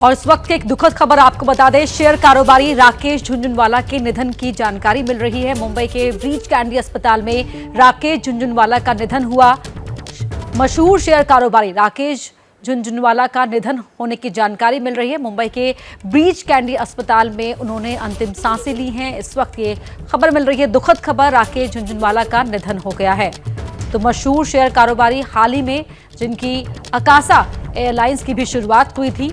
और इस वक्त की एक दुखद खबर आपको बता दें, शेयर कारोबारी राकेश झुनझुनवाला के निधन की जानकारी मिल रही है। मुंबई के ब्रीच कैंडी अस्पताल में राकेश झुनझुनवाला का निधन हुआ। मशहूर शेयर कारोबारी राकेश झुनझुनवाला का निधन होने की जानकारी मिल रही है। मुंबई के ब्रीच कैंडी अस्पताल में उन्होंने अंतिम सांसें ली हैं। इस वक्त ये खबर मिल रही है, दुखद खबर, राकेश झुनझुनवाला का निधन हो गया है। तो मशहूर शेयर कारोबारी हाल ही में जिनकी अकासा एयरलाइंस की भी शुरुआत हुई थी,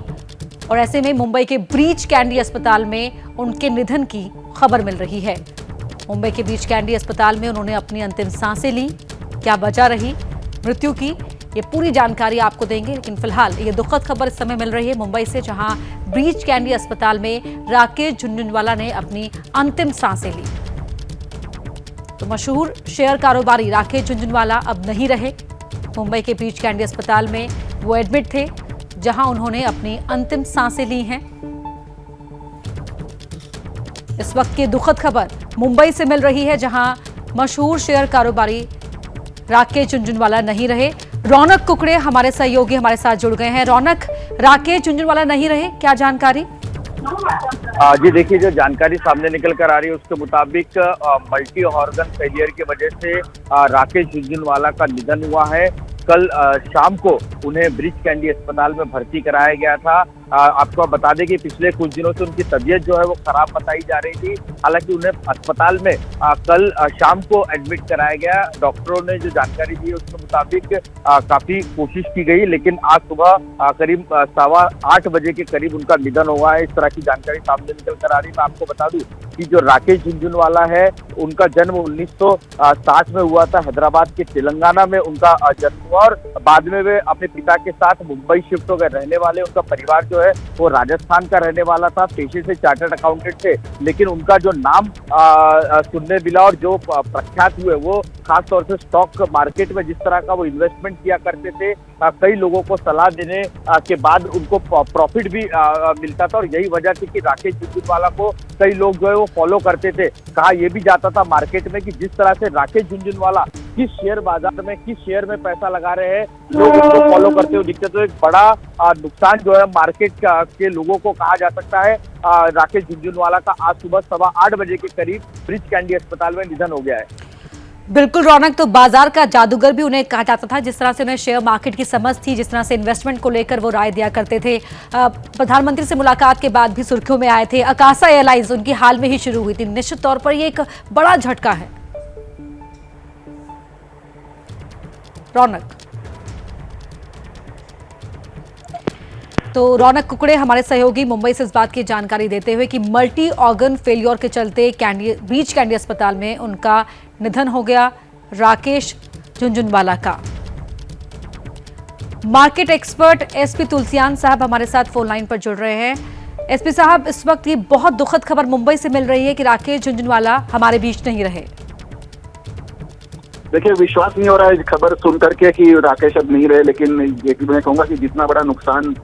और ऐसे में मुंबई के ब्रीच कैंडी अस्पताल में उनके निधन की खबर मिल रही है। मुंबई के ब्रीच कैंडी अस्पताल में उन्होंने अपनी अंतिम सांसें ली। क्या वजह रही मृत्यु की, ये पूरी जानकारी आपको देंगे, लेकिन फिलहाल ये दुखद खबर इस समय मिल रही है मुंबई से, जहां ब्रीच कैंडी अस्पताल में राकेश झुनझुनवाला ने अपनी अंतिम सांसें ली। तो मशहूर शेयर कारोबारी राकेश झुनझुनवाला अब नहीं रहे। मुंबई के ब्रीच कैंडी अस्पताल में वो एडमिट थे, जहां उन्होंने अपनी अंतिम सांसें ली हैं। इस वक्त की दुखद खबर मुंबई से मिल रही है, जहां मशहूर शेयर कारोबारी राकेश झुनझुनवाला नहीं रहे। रौनक कुकड़े हमारे सहयोगी हमारे साथ जुड़ गए हैं। रौनक, राकेश झुनझुनवाला नहीं रहे, क्या जानकारी? जी देखिए, जो जानकारी सामने निकल कर आ रही है उसके मुताबिक मल्टी ऑर्गन फेलियर की वजह से राकेश झुनझुनवाला का निधन हुआ है। कल शाम को उन्हें ब्रीच कैंडी अस्पताल में भर्ती कराया गया था। आपको बता दें कि पिछले कुछ दिनों से उनकी तबीयत जो है वो खराब बताई जा रही थी। हालांकि उन्हें अस्पताल में कल शाम को एडमिट कराया गया। डॉक्टरों ने जो जानकारी दी उसके मुताबिक काफी कोशिश की गई, लेकिन आज सुबह करीब 8:15 बजे के करीब उनका निधन हुआ है। इस तरह की जानकारी सामने निकल कर आ रही है। मैं आपको बता दूं कि जो राकेश झुनझुनवाला है, उनका जन्म 1960 में हुआ था। हैदराबाद के तेलंगाना में उनका जन्म हुआ और बाद में वे अपने पिता के साथ मुंबई शिफ्ट हो गए। रहने वाले उनका परिवार जो है वो राजस्थान का रहने वाला था। पेशे से चार्टर्ड अकाउंटेंट थे, लेकिन उनका जो नाम सुनने मिला और जो प्रख्यात हुए वो खासतौर से स्टॉक मार्केट में जिस तरह का वो इन्वेस्टमेंट किया करते थे, कई लोगों को सलाह देने के बाद उनको प्रॉफिट भी मिलता था। और यही वजह थी कि राकेश झुनझुनवाला को कई लोग जो है वो फॉलो करते थे। कहा यह भी जाता था मार्केट में कि जिस तरह से राकेश झुनझुनवाला किस शेयर बाजार में किस शेयर में पैसा लगा रहे हैं, लोग उनको फॉलो करते हुए दिखते। तो एक बड़ा नुकसान जो है मार्केट के लोगों को कहा जा सकता है। राकेश झुनझुनवाला का आज सुबह 8:15 बजे के करीब ब्रीच कैंडी अस्पताल में निधन हो गया है। बिल्कुल रौनक, तो बाजार का जादूगर भी उन्हें कहा जाता था। जिस तरह से उन्हें शेयर मार्केट की समझ थी, जिस तरह से इन्वेस्टमेंट को लेकर वो राय दिया करते थे। प्रधानमंत्री से मुलाकात के बाद भी सुर्खियों में आए थे। अकासा एयरलाइंस उनकी हाल में ही शुरू हुई थी। निश्चित तौर पर ये एक बड़ा झटका है। रौनक, तो रौनक कुकड़े हमारे सहयोगी मुंबई से इस बात की जानकारी देते हुए कि मल्टी ऑर्गन फेलियर के चलते ब्रीच कैंडी अस्पताल में उनका निधन हो गया, राकेश झुनझुनवाला का। मार्केट एक्सपर्ट एसपी तुलसियान साहब हमारे साथ फोन लाइन पर जुड़ रहे हैं। एसपी साहब, इस वक्त ये बहुत दुखद खबर मुंबई से मिल रही है कि राकेश झुनझुनवाला हमारे बीच नहीं रहे। देखिए, विश्वास नहीं हो रहा है खबर सुन करके कि राकेश अब नहीं रहे, लेकिन मैं कहूंगा कि जितना बड़ा नुकसान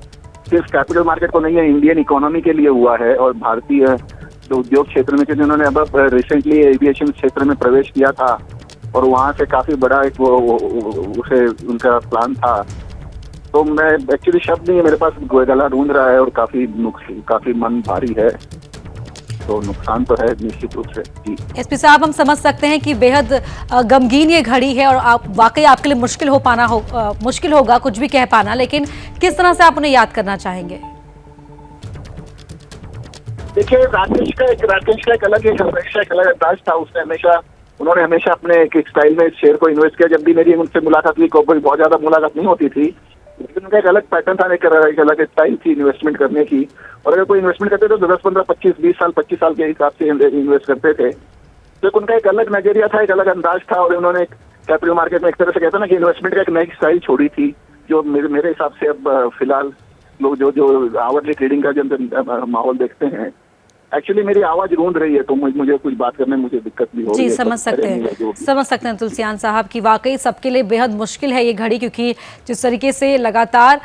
सिर्फ कैपिटल मार्केट को नहीं है, इंडियन इकोनॉमी के लिए हुआ है। और भारतीय जो उद्योग क्षेत्र में, क्योंकि उन्होंने अब रिसेंटली एविएशन क्षेत्र में प्रवेश किया था और वहां से काफी बड़ा एक उसे उनका प्लान था। तो मैं एक्चुअली शब्द नहीं है मेरे पास, गला ढूंढ रहा है और काफी मन भारी है। तो नुकसान तो है निश्चित रूप से। जी एसपी साहब, हम समझ सकते हैं कि बेहद गमगीन ये घड़ी है और आप वाकई आपके लिए मुश्किल होगा कुछ भी कह पाना, लेकिन किस तरह से आप उन्हें याद करना चाहेंगे? देखिए, राकेश का एक अलग अंदाज था। उन्होंने हमेशा अपने एक स्टाइल में शेयर को इन्वेस्ट किया। जब भी मेरी उनसे मुलाकात हुई, कोई बहुत ज्यादा मुलाकात नहीं होती थी, लेकिन उनका एक अलग पैटर्न था, एक अलग स्टाइल थी इन्वेस्टमेंट करने की। और अगर कोई इन्वेस्टमेंट करते थे तो 10, 15, 25 साल के हिसाब से इन्वेस्ट करते थे। तो उनका एक अलग नजरिया था, एक अलग अंदाज था। और उन्होंने कैपिटल मार्केट में एक तरह से कहता ना कि इन्वेस्टमेंट का एक नई स्टाइल छोड़ी थी, जो मेरे हिसाब से अब फिलहाल लोग जो आवरली ट्रेडिंग का जो माहौल देखते हैं। एक्चुअली मेरी आवाज गूंज रही है, तो मुझे कुछ बात करने में मुझे दिक्कत भी हो रही है। जी, समझ सकते हैं तुलसियान साहब की वाकई सबके लिए बेहद मुश्किल है ये घड़ी, क्योंकि जिस तरीके से लगातार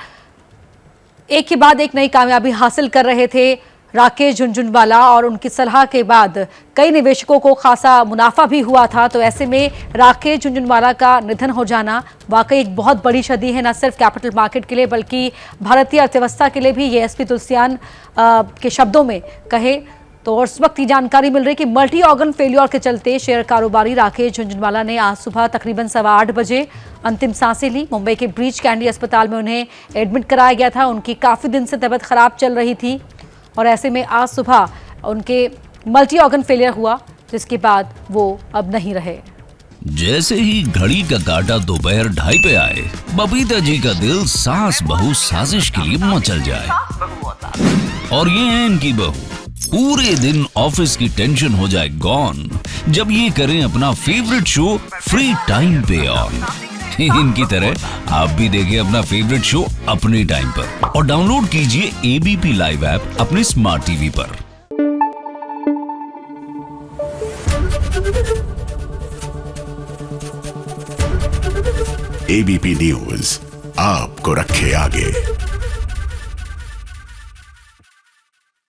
एक के बाद एक नई कामयाबी हासिल कर रहे थे राकेश झुनझुनवाला और उनकी सलाह के बाद कई निवेशकों को खासा मुनाफा भी हुआ था। तो ऐसे में राकेश झुनझुनवाला का निधन हो जाना वाकई एक बहुत बड़ी क्षति है, न सिर्फ कैपिटल मार्केट के लिए बल्कि भारतीय अर्थव्यवस्था के लिए भी। ये एसपी तुलसियान के शब्दों में कहे तो इस वक्त ये जानकारी मिल रही है कि मल्टी ऑर्गन फेल्योर के चलते शेयर कारोबारी राकेश झुनझुनवाला ने आज सुबह तकरीबन 8:15 बजे अंतिम सांसें ली। मुंबई के ब्रीच कैंडी अस्पताल में उन्हें एडमिट कराया गया था। उनकी काफ़ी दिन से तबीयत खराब चल रही थी और ऐसे में आज सुबह उनके मल्टी ऑर्गन फेलियर हुआ, जिसके बाद वो अब नहीं रहे। जैसे ही घड़ी का काटा दोपहर 2:30 पे आए, बबीता जी का दिल सास बहू साजिश के लिए मचल जाए। और ये है इनकी बहू, पूरे दिन ऑफिस की टेंशन हो जाए गॉन जब ये करें अपना फेवरेट शो फ्री टाइम पे ऑन। इनकी तरह आप भी देखें अपना फेवरेट शो अपने टाइम पर और डाउनलोड कीजिए एबीपी लाइव ऐप अपने स्मार्ट टीवी पर। एबीपी न्यूज आपको रखे आगे।